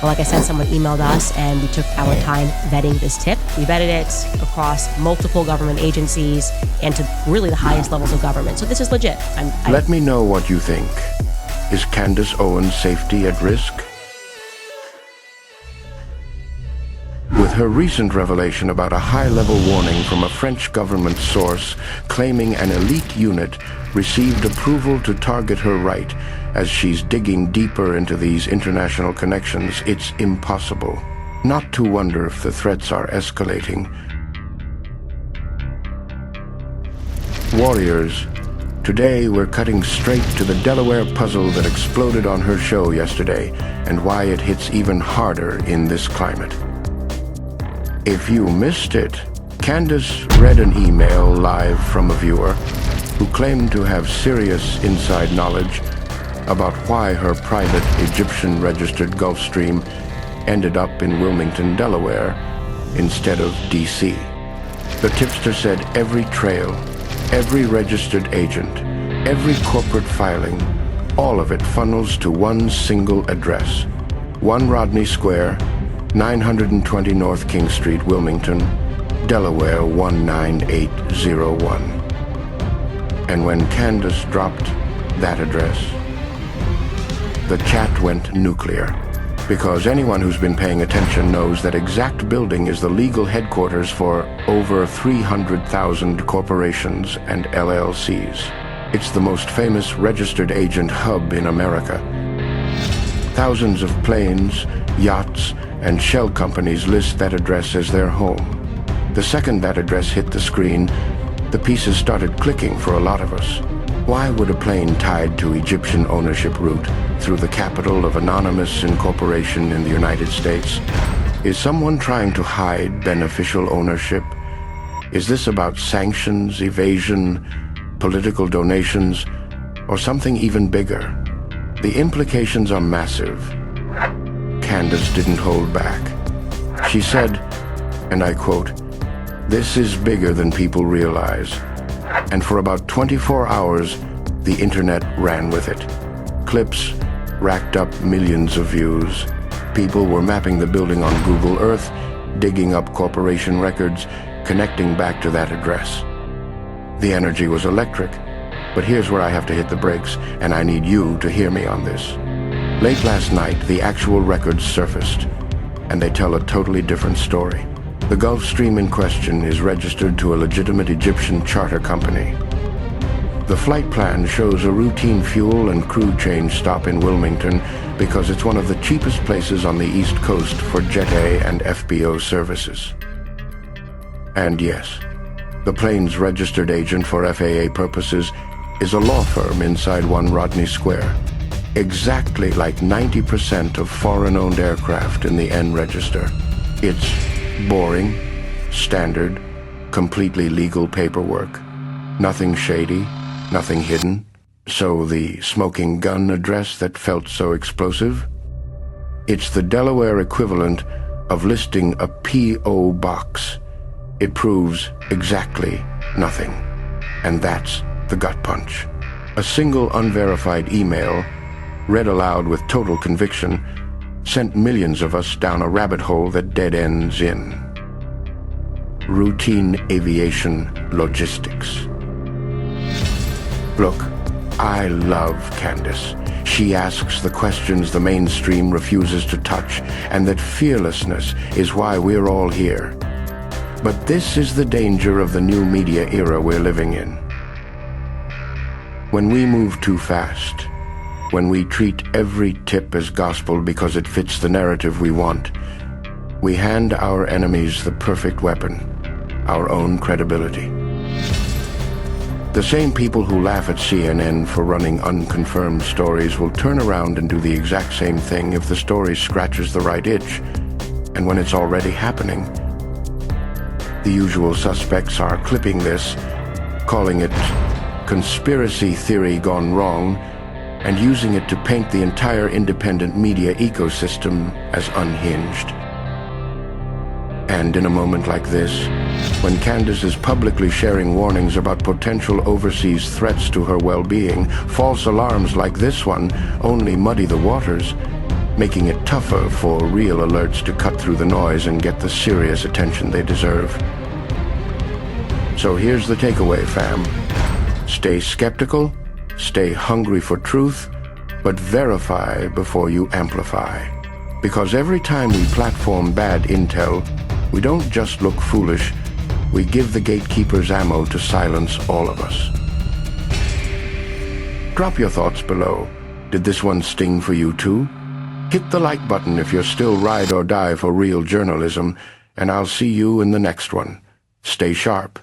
But like I said, someone emailed us and we took our time vetting this tip. We vetted it across multiple government agencies and to really the highest levels of government. So this is legit. Let me know what you think. Is Candace Owens' safety at risk? With her recent revelation about a high-level warning from a French government source claiming an elite unit received approval to target her right as she's digging deeper into these international connections, it's impossible not to wonder if the threats are escalating. Warriors, today we're cutting straight to the Delaware puzzle that exploded on her show yesterday and why it hits even harder in this climate. If you missed it, Candace read an email live from a viewer who claimed to have serious inside knowledge about why her private Egyptian-registered Gulfstream ended up in Wilmington, Delaware, instead of D.C. The tipster said every trail, every registered agent, every corporate filing, all of it funnels to one single address, 1 Rodney Square, 920 North King Street, Wilmington, Delaware 19801. And when Candace dropped that address, the chat went nuclear, because anyone who's been paying attention knows that exact building is the legal headquarters for over 300,000 corporations and LLCs. It's the most famous registered agent hub in America. Thousands of planes, yachts, and shell companies list that address as their home. The second that address hit the screen, the pieces started clicking for a lot of us. Why would a plane tied to Egyptian ownership route through the capital of anonymous incorporation in the United States? Is someone trying to hide beneficial ownership? Is this about sanctions, evasion, political donations, or something even bigger? The implications are massive. Candace didn't hold back. She said, and I quote, "This is bigger than people realize." And for about 24 hours, the internet ran with it. Clips racked up millions of views. People were mapping the building on Google Earth, digging up corporation records, connecting back to that address. The energy was electric, but here's where I have to hit the brakes, and I need you to hear me on this. Late last night, the actual records surfaced, and they tell a totally different story. The Gulfstream in question is registered to a legitimate Egyptian charter company. The flight plan shows a routine fuel and crew change stop in Wilmington because it's one of the cheapest places on the East Coast for Jet A and FBO services. And yes, the plane's registered agent for FAA purposes is a law firm inside 1 Rodney Square, exactly like 90% of foreign-owned aircraft in the N register. It's boring, standard, completely legal paperwork. Nothing shady, nothing hidden. So the smoking gun address that felt so explosive? It's the Delaware equivalent of listing a P.O. box. It proves exactly nothing. And that's the gut punch. A single unverified email, read aloud with total conviction, sent millions of us down a rabbit hole that dead ends in routine aviation logistics. Look, I love Candace. She asks the questions the mainstream refuses to touch, and that fearlessness is why we're all here. But this is the danger of the new media era we're living in. When we move too fast, when we treat every tip as gospel because it fits the narrative we want, we hand our enemies the perfect weapon, our own credibility. The same people who laugh at CNN for running unconfirmed stories will turn around and do the exact same thing if the story scratches the right itch. And when it's already happening, the usual suspects are clipping this, calling it conspiracy theory gone wrong, and using it to paint the entire independent media ecosystem as unhinged. And in a moment like this, when Candace is publicly sharing warnings about potential overseas threats to her well-being, false alarms like this one only muddy the waters. making it tougher for real alerts to cut through the noise and get the serious attention they deserve. So here's the takeaway, fam. Stay skeptical, stay hungry for truth, but verify before you amplify. Because every time we platform bad intel, we don't just look foolish, we give the gatekeepers ammo to silence all of us. Drop your thoughts below. Did this one sting for you too? Hit the like button if you're still ride or die for real journalism, and I'll see you in the next one. Stay sharp.